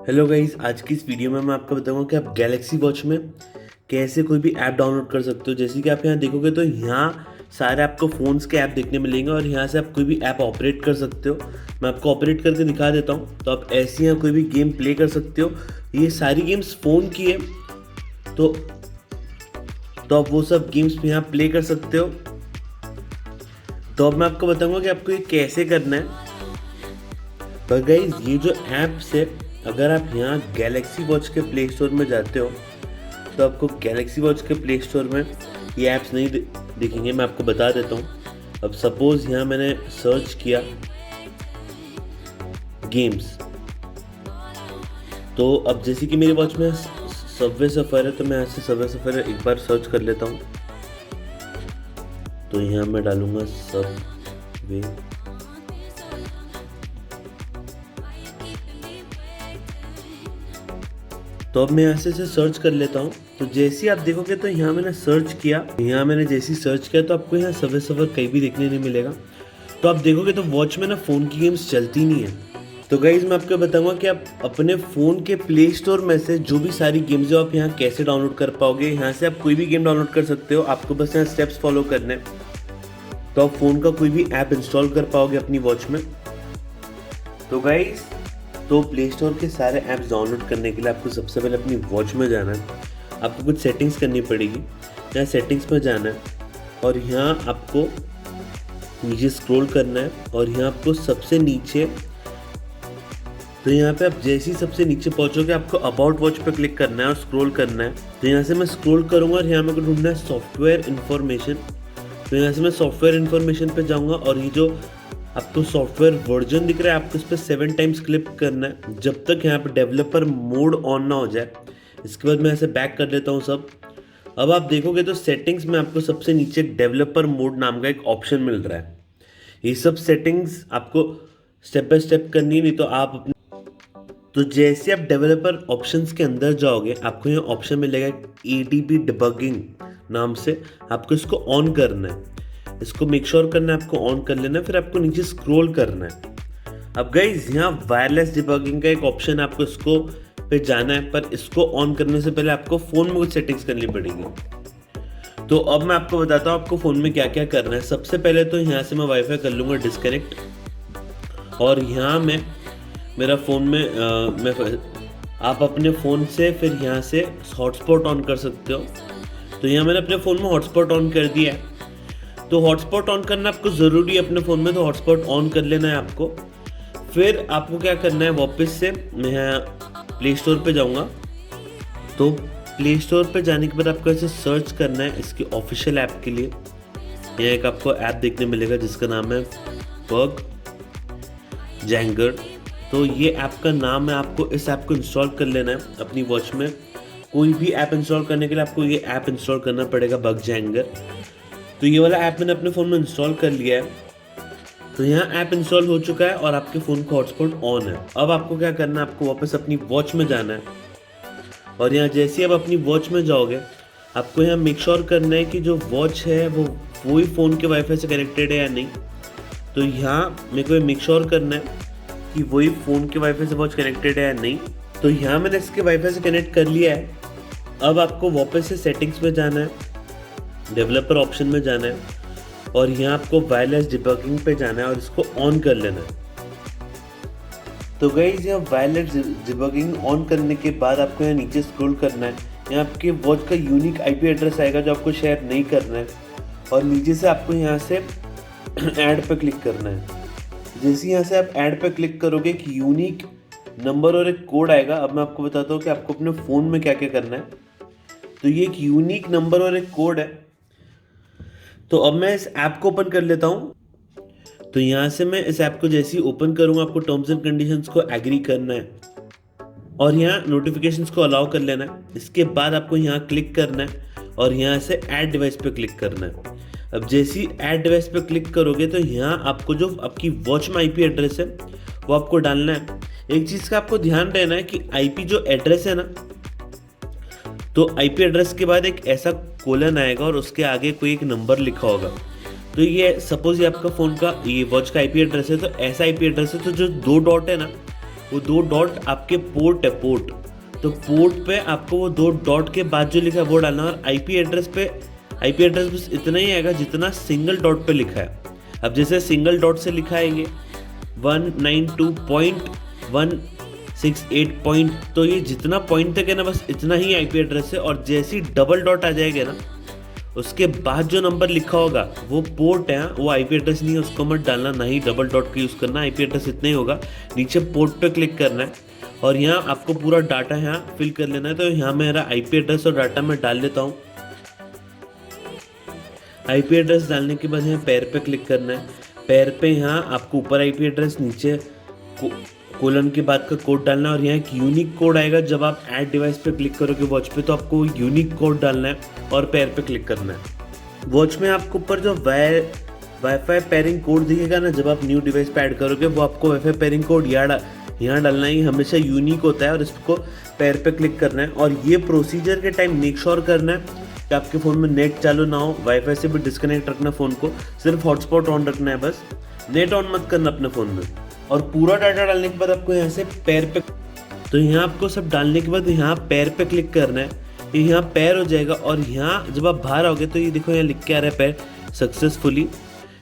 Hello guys, आज की इस वीडियो में मैं आपको बताऊंगा कि आप गैलेक्सी वॉच में कैसे कोई भी ऐप डाउनलोड कर सकते हो। जैसे कि आप यहाँ देखोगे तो यहाँ सारे आपको फ़ोन्स के ऐप देखने मिलेंगे और यहाँ से आप कोई भी ऐप ऑपरेट कर सकते हो। मैं आपको ऑपरेट करके दिखा देता हूँ। तो आप ऐसे यहाँ कोई भी गेम प्ले कर सकते हो। ये सारी गेम्स फ़ोन की है, तो आप वो सब गेम्स यहाँ प्ले कर सकते हो। तो अब मैं आपको बताऊँगा कि आपको ये कैसे करना है। पर गाइस, ये जो ऐप्स है, अगर आप यहाँ गैलेक्सी वॉच के प्ले स्टोर में जाते हो तो आपको गैलेक्सी वॉच के प्ले स्टोर में ये ऐप्स नहीं दिखेंगे। मैं आपको बता देता हूँ। अब सपोज़ यहाँ मैंने सर्च किया गेम्स, तो अब जैसे कि मेरी वॉच में सबवे सफ़र है, तो मैं यहाँ से सबवे सफ़र एक बार सर्च कर लेता हूँ। तो यहाँ मैं डालूँगा सबवे। तो अब मैं यहाँ से सर्च कर लेता हूँ। तो जैसे ही आप देखोगे तो यहाँ मैंने सर्च किया, तो आपको यहाँ सबवे सफ़र कहीं भी देखने नहीं मिलेगा। तो आप देखोगे तो वॉच में ना फ़ोन की गेम्स चलती नहीं है। तो गाइज़, मैं आपको बताऊंगा कि आप अपने फ़ोन के प्ले स्टोर में से जो भी सारी गेम्स है आप यहाँ कैसे डाउनलोड कर पाओगे। यहाँ से आप कोई भी गेम डाउनलोड कर सकते हो, आपको बस यहाँ स्टेप्स फॉलो करने। तो आप फ़ोन का कोई भी ऐप इंस्टॉल कर पाओगे अपनी वॉच में। तो गाइज़, तो प्ले स्टोर के सारे ऐप्स डाउनलोड करने के लिए आपको सबसे पहले अपनी वॉच में जाना है। आपको कुछ सेटिंग्स करनी पड़ेगी। यहाँ सेटिंग्स में जाना है और यहाँ आपको नीचे स्क्रॉल करना है और यहाँ आपको सबसे नीचे, तो यहाँ पे आप जैसे ही सबसे नीचे पहुँचोगे आपको अबाउट वॉच पे क्लिक करना है और स्क्रॉल करना है। तो यहाँ से मैं स्क्रॉल करूँगा और यहाँ मेरे को ढूंढना है सॉफ्टवेयर इन्फॉर्मेशन। तो यहाँ से मैं सॉफ्टवेयर इन्फॉर्मेशन पे जाऊँगा और ये जो आपको सॉफ्टवेयर वर्जन दिख रहा है आपको इस पर 7 टाइम्स क्लिक करना है जब तक यहाँ पे डेवलपर मोड ऑन ना हो जाए। इसके बाद मैं ऐसे बैक कर लेता हूँ सब। अब आप देखोगे तो सेटिंग्स में आपको सबसे नीचे डेवलपर मोड नाम का एक ऑप्शन मिल रहा है। ये सब सेटिंग्स आपको स्टेप बाय स्टेप करनी है, नहीं तो आप अपने, तो जैसे आप डेवलपर ऑप्शंस के अंदर जाओगे आपको यहाँ ऑप्शन मिलेगा ADB डिबगिंग नाम से। आपको इसको ऑन करना है, इसको मेक श्योर करना है, आपको ऑन कर लेना है। फिर आपको नीचे स्क्रॉल करना है। अब गाइस, यहाँ वायरलेस डिबगिंग का एक ऑप्शन है, आपको इसको पे जाना है। पर इसको ऑन करने से पहले आपको फ़ोन में कुछ सेटिंग्स करनी पड़ेगी। तो अब मैं आपको बताता हूँ आपको फ़ोन में क्या क्या करना है। सबसे पहले तो यहाँ से मैं वाईफाई कर लूँगा डिस्कनेक्ट, और यहाँ मैं मेरा फ़ोन में आप अपने फ़ोन से फिर यहाँ से हॉटस्पॉट ऑन कर सकते हो। तो यहाँ मैंने अपने फ़ोन में हॉटस्पॉट ऑन कर दिया है। तो हॉटस्पॉट ऑन करना आपको ज़रूरी है अपने फ़ोन में, तो हॉटस्पॉट ऑन कर लेना है आपको। फिर आपको क्या करना है, वापस से मैं प्ले स्टोर पे जाऊँगा। तो प्ले स्टोर पे जाने के बाद आपको ऐसे सर्च करना है इसके ऑफिशियल ऐप के लिए। यहाँ एक आपको ऐप देखने मिलेगा जिसका नाम है बग जैंगर। तो ये ऐप का नाम है, आपको इस ऐप को इंस्टॉल कर लेना है अपनी वॉच में। कोई भी ऐप इंस्टॉल करने के लिए आपको ये ऐप इंस्टॉल करना पड़ेगा, बग जैंगर। तो ये वाला ऐप मैंने अपने फ़ोन में इंस्टॉल कर लिया है। तो यहाँ ऐप इंस्टॉल हो चुका है और आपके फ़ोन का हॉटस्पॉट ऑन है। अब आपको क्या करना है, आपको वापस अपनी वॉच में जाना है और यहाँ जैसे ही आप अपनी वॉच में जाओगे आपको यहाँ मेक श्योर करना है कि जो वॉच है वो वही फ़ोन के वाईफाई से कनेक्टेड है या नहीं। तो यहाँ मेरे को मेक श्योर करना है कि वही फ़ोन के वाईफाई से वॉच कनेक्टेड है या नहीं। तो यहाँ मैंने इसके वाईफाई से कनेक्ट कर लिया है। अब आपको वापस से सेटिंग्स में जाना है, डेवलपर ऑप्शन में जाना है और यहाँ आपको वायरलेस डिबगिंग पे जाना है और इसको ऑन कर लेना है। तो गाइस, यहाँ वायरलेस डिबगिंग ऑन करने के बाद आपको यहाँ नीचे स्क्रॉल करना है। यहाँ आपके वॉच का यूनिक IP एड्रेस आएगा जो आपको शेयर नहीं करना है और नीचे से आपको यहाँ से ऐड पे क्लिक करना है। जैसे यहाँ से आप ऐड पे क्लिक करोगे एक यूनिक नंबर और एक कोड आएगा। अब मैं आपको बताता हूँ कि आपको अपने फ़ोन में क्या क्या करना है। तो ये एक यूनिक नंबर और एक कोड है। तो अब मैं इस ऐप को ओपन कर लेता हूँ। तो यहाँ से मैं इस ऐप को जैसे ही ओपन करूँगा आपको टर्म्स एंड कंडीशंस को एग्री करना है और यहाँ नोटिफिकेशंस को अलाउ कर लेना है। इसके बाद आपको यहाँ क्लिक करना है और यहाँ से ऐड डिवाइस पे क्लिक करना है। अब जैसे ही ऐड डिवाइस पे क्लिक करोगे तो यहाँ आपको जो आपकी वॉच में IP एड्रेस है वो आपको डालना है। एक चीज़ का आपको ध्यान रहना है कि IP जो एड्रेस है ना, तो IP एड्रेस के बाद एक ऐसा कोलन आएगा और उसके आगे कोई एक नंबर लिखा होगा। तो ये सपोज ये आपका फ़ोन का ये वॉच का IP एड्रेस है, तो ऐसा IP एड्रेस है। तो जो 2 डॉट है ना, वो 2 डॉट आपके पोर्ट है, पोर्ट। तो पोर्ट पे आपको वो 2 डॉट के बाद जो लिखा है वो डालना है, और आईपी एड्रेस बस इतना ही आएगा जितना सिंगल डॉट पे लिखा है। अब जैसे सिंगल डॉट से लिखा है ये 192.168. तो ये जितना पॉइंट तक है ना, बस इतना ही आईपी एड्रेस है। और जैसे ही डबल डॉट आ जाएगा ना, उसके बाद जो नंबर लिखा होगा वो पोर्ट है, वो आईपी एड्रेस नहीं है, उसको मत डालना, ना ही डबल डॉट का यूज़ करना। आईपी एड्रेस इतना ही होगा। नीचे पोर्ट पे क्लिक करना है और यहाँ आपको पूरा डाटा यहाँ फिल कर लेना है। तो यहाँ मेरा आईपी एड्रेस और डाटा मैं डाल लेता हूँ। आईपी एड्रेस डालने के बाद यहाँ पैर पे क्लिक करना है। पैर पे यहाँ आपको ऊपर आईपी एड्रेस, नीचे कोलन के बाद का कोड डालना है। और यहाँ एक यूनिक कोड आएगा जब आप ऐड डिवाइस पे क्लिक करोगे वॉच पे, तो आपको यूनिक कोड डालना है और पैर पे क्लिक करना है। वॉच में आपको ऊपर जो वाईफाई पेयरिंग कोड दिखेगा ना, जब आप न्यू डिवाइस पे ऐड करोगे, वो आपको वाईफाई पेयरिंग कोड यहाँ डालना है। हमेशा यूनिक होता है और इसको पैर पे क्लिक करना है। और ये प्रोसीजर के टाइम मेक श्योर करना है कि आपके फ़ोन में नेट चालू ना हो, वाईफाई से भी डिस्कनेक्ट रखना फ़ोन को, सिर्फ हॉटस्पॉट ऑन रखना है बस, नेट ऑन मत करना अपने फ़ोन में। और पूरा डाटा डालने के बाद आपको यहाँ से पैर पे, तो यहाँ आपको सब डालने के बाद यहाँ पैर पे क्लिक करना है। ये यहाँ पैर हो जाएगा। और यहाँ जब आप बाहर आओगे तो ये देखो यहाँ लिख के आ रहा है पैर सक्सेसफुली।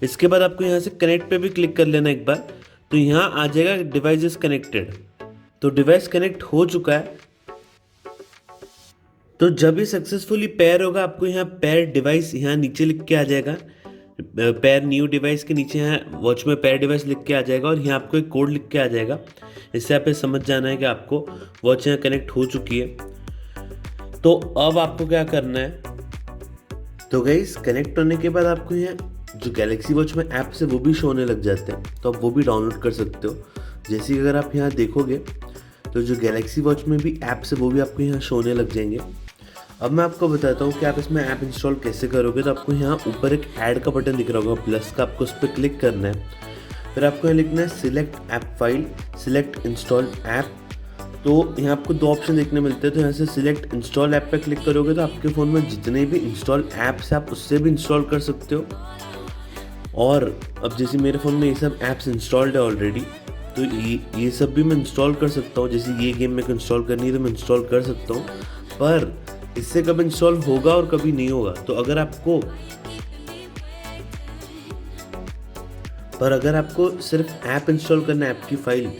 इसके बाद आपको यहाँ से कनेक्ट पे भी क्लिक कर लेना एक बार, तो यहाँ आ जाएगा डिवाइस इज कनेक्टेड। तो डिवाइस कनेक्ट हो चुका है। तो जब ये सक्सेसफुली पेयर होगा, आपको यहाँ पेयर डिवाइस यहाँ नीचे लिख के आ जाएगा। पेयर न्यू डिवाइस के नीचे यहाँ वॉच में पेयर डिवाइस लिख के आ जाएगा और यहाँ आपको एक कोड लिख के आ जाएगा। इससे आप ये समझ जाना है कि आपको वॉच यहाँ कनेक्ट हो चुकी है। तो अब आपको क्या करना है, तो गाइस कनेक्ट होने के बाद आपको यहाँ जो गैलेक्सी वॉच में ऐप्स है वो भी शो होने लग जाते हैं, तो आप वो भी डाउनलोड कर सकते हो। जैसे कि अगर आप यहाँ देखोगे तो जो गैलेक्सी वॉच में भी ऐप्स है वो भी आपको यहाँ शो होने लग जाएंगे। अब मैं आपको बताता हूँ कि आप इसमें ऐप इंस्टॉल कैसे करोगे। तो आपको यहाँ ऊपर एक ऐड का बटन दिख रहा होगा प्लस का, आपको उस पर क्लिक करना है। फिर आपको यहाँ लिखना है select app file, select install app. तो यहाँ आपको 2 ऑप्शन देखने मिलते हैं। तो यहाँ से सिलेक्ट इंस्टॉल ऐप पे क्लिक करोगे तो आपके फ़ोन में जितने भी इंस्टॉल ऐप्स हैं आप उससे भी इंस्टॉल कर सकते हो। और अब जैसे मेरे फ़ोन में ये सब ऐप्स इंस्टॉल्ड है ऑलरेडी, तो ये सब भी मैं इंस्टॉल कर सकता हूँ। जैसे ये गेम मेरे को इंस्टॉल करनी है तो मैं इंस्टॉल कर सकता हूँ, पर इससे कब इंस्टॉल होगा और कभी नहीं होगा। तो अगर आपको सिर्फ ऐप इंस्टॉल करना है, ऐप की फाइल,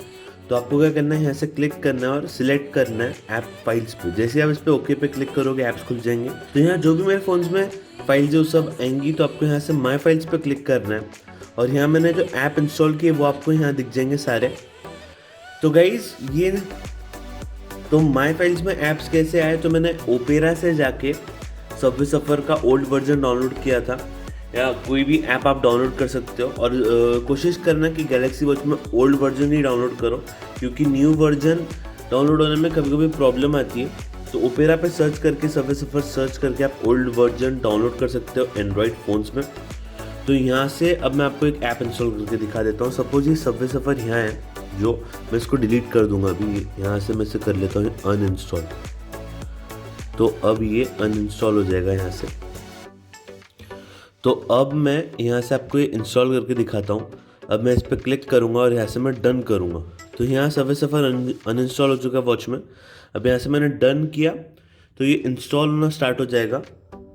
तो आपको क्या करना है, यहाँ से क्लिक करना है और सिलेक्ट करना है ऐप फाइल्स पे। जैसे आप इस पे ओके पे क्लिक करोगे ऐप्स खुल जाएंगे। तो यहाँ जो भी मेरे फ़ोन्स में फाइल्स जो सब आएंगी, तो आपको यहाँ से माई फाइल्स पे क्लिक करना है और यहाँ मैंने जो ऐप इंस्टॉल किए वो आपको यहाँ दिख जाएंगे सारे। तो गाइज ये तो माई फाइल्स में ऐप्स कैसे आए, तो मैंने ओपेरा से जाके सबवे सफ़र का ओल्ड वर्जन डाउनलोड किया था, या कोई भी ऐप आप डाउनलोड कर सकते हो। और कोशिश करना कि गैलेक्सी वॉच में ओल्ड वर्जन ही डाउनलोड करो, क्योंकि न्यू वर्जन डाउनलोड होने में कभी कभी प्रॉब्लम आती है। तो ओपेरा पे सर्च करके सबवे सफ़र सर्च करके आप ओल्ड वर्जन डाउनलोड कर सकते हो एंड्रॉयड फ़ोन्स में। तो यहाँ से अब मैं आपको एक ऐप इंस्टॉल करके दिखा देता हूँ। सपोज ये सबवे सफ़र यहाँ है, जो मैं इसको डिलीट कर दूंगा अभी। यहाँ से मैं इसे कर लेता हूँ अनइंस्टॉल। तो अब ये अनइंस्टॉल हो जाएगा यहाँ से। तो अब मैं यहाँ से आपको ये इंस्टॉल करके दिखाता हूँ। अब मैं इस पर क्लिक करूँगा और यहाँ से मैं डन करूँगा। तो यहाँ सबवे सफ़र अनइंस्टॉल हो चुका है वॉच में। अब यहाँ से मैंने डन किया तो ये इंस्टॉल होना स्टार्ट हो जाएगा।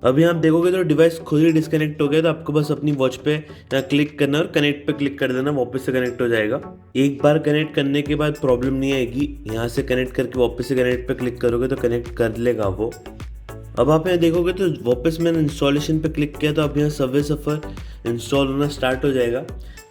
अब यहाँ आप देखोगे तो डिवाइस खुद ही डिस्कनेक्ट हो गया। तो आपको बस अपनी वॉच पे यहाँ क्लिक करना और कनेक्ट पे क्लिक कर देना, वापस से कनेक्ट हो जाएगा। एक बार कनेक्ट करने के बाद प्रॉब्लम नहीं आएगी। यहाँ से कनेक्ट करके वापस से कनेक्ट पे क्लिक करोगे तो कनेक्ट कर लेगा वो। अब आप यहाँ देखोगे तो वापस मैंने इंस्टॉलेशन पे क्लिक किया, तो अब यहाँ सबवे सफ़र इंस्टॉल होना स्टार्ट हो जाएगा।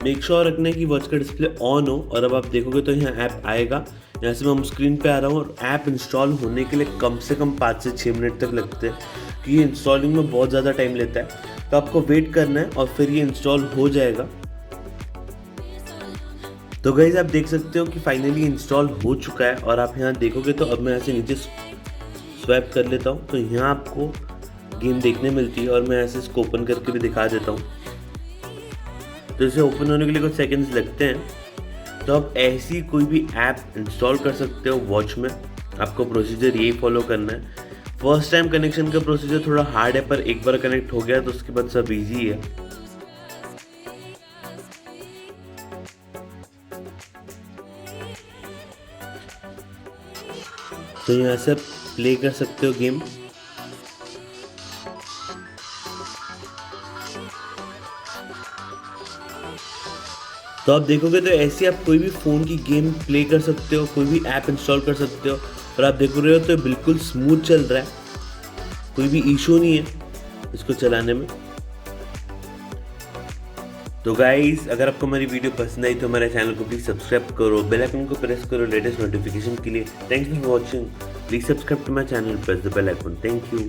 मेक श्योर रखना है कि वॉच का डिस्प्ले ऑन हो। और अब आप देखोगे तो यहाँ ऐप आएगा। यहाँ से मैं होम स्क्रीन पे आ रहा हूँ और ऐप इंस्टॉल होने के लिए कम से कम 5 से 6 मिनट तक लगते हैं, कि ये इंस्टॉलिंग में बहुत ज़्यादा टाइम लेता है। तो आपको वेट करना है और फिर ये इंस्टॉल हो जाएगा। तो गाइस आप देख सकते हो कि फाइनली इंस्टॉल हो चुका है। और आप यहाँ देखोगे तो अब मैं यहाँ से नीचे स्वैप कर लेता हूँ, तो यहाँ आपको गेम देखने मिलती है। और मैं ऐसे इसको ओपन करके भी दिखा देता हूँ। तो इसे ओपन होने के लिए कुछ सेकंड्स लगते हैं। तो आप ऐसी कोई भी ऐप इंस्टॉल कर सकते हो वॉच में। आपको प्रोसीजर यही फॉलो करना है। फर्स्ट टाइम कनेक्शन का प्रोसीजर थोड़ा हार्ड है, पर एक बार कनेक्ट हो गया तो उसके बाद सब इजी है। तो यहाँ से आप प्ले कर सकते हो गेम। तो आप देखोगे तो ऐसे आप कोई भी फ़ोन की गेम प्ले कर सकते हो, कोई भी ऐप इंस्टॉल कर सकते हो। और आप देख रहे हो तो बिल्कुल स्मूथ चल रहा है, कोई भी इशू नहीं है इसको चलाने में। तो गाइस, अगर आपको हमारी वीडियो पसंद आई तो हमारे चैनल को प्लीज़ सब्सक्राइब करो, बेल आइकन को प्रेस करो लेटेस्ट नोटिफिकेशन के लिए। Thanks for watching, please subscribe to my channel, press the bell icon. Thank you.